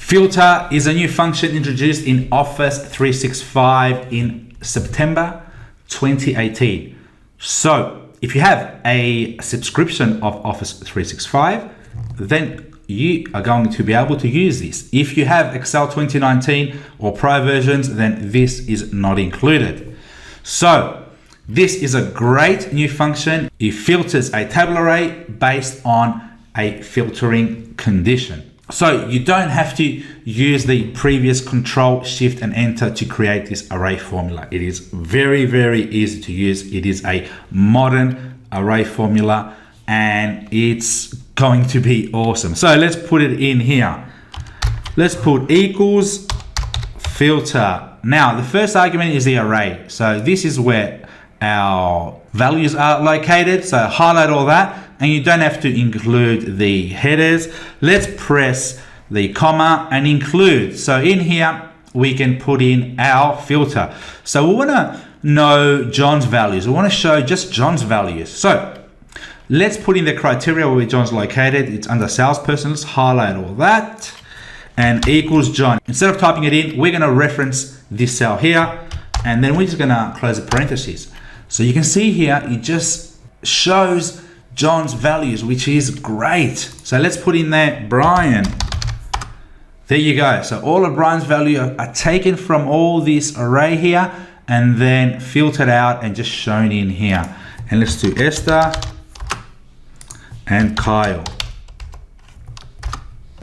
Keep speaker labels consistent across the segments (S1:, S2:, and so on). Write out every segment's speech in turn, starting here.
S1: Filter is a new function introduced in Office 365 in September 2018. So if you have a subscription of Office 365, then you are going to be able to use this. If you have Excel 2019 or Pro versions, then this is not included. So this is a great new function. It filters a table array based on a filtering condition. So you don't have to use the previous Control, Shift, and Enter to create this array formula. It is very, very easy to use. It is a modern array formula and it's going to be awesome. So let's put it in here. Let's put equals filter. Now the first argument is the array. So this is where our values are located. So highlight all that. And you don't have to include the headers. Let's press the comma and include. So in here, we can put in our filter. So we want to know John's values. We want to show just John's values. So let's put in the criteria where John's located. It's under salesperson. Let's highlight all that and equals John. Instead of typing it in, we're going to reference this cell here. And then we're just going to close the parentheses. So you can see here, it just shows John's values, which is great. So let's put in there Brian. There you go. So all of Brian's value are taken from all this array here and then filtered out and just shown in here. And let's do Esther and Kyle.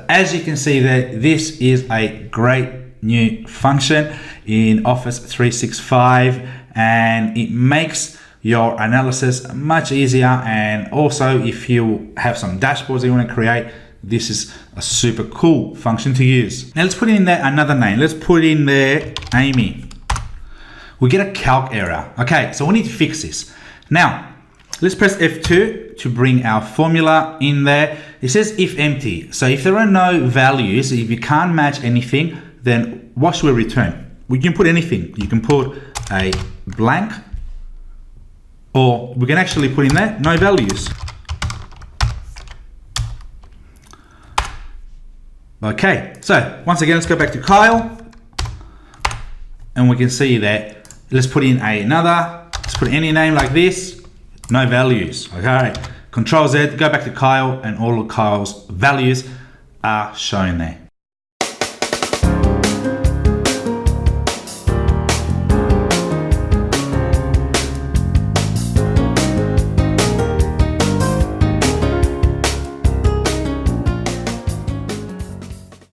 S1: As you can see there, this is a great new function in Office 365 and it makes your analysis much easier. And also if you have some dashboards that you want to create, this is a super cool function to use. Now let's put in there another name. Let's put in there Amy. We get a calc error. Okay, so we need to fix this. Now let's press F2 to bring our formula in there. It says if empty. So if there are no values, if you can't match anything, then what should we return? We can put anything. You can put a blank, or we can actually put in there no values. Okay, so once again, let's go back to Kyle and we can see that. Let's put in another, let's put any name like this, no values. Okay, Control Z, go back to Kyle and all of Kyle's values are shown there.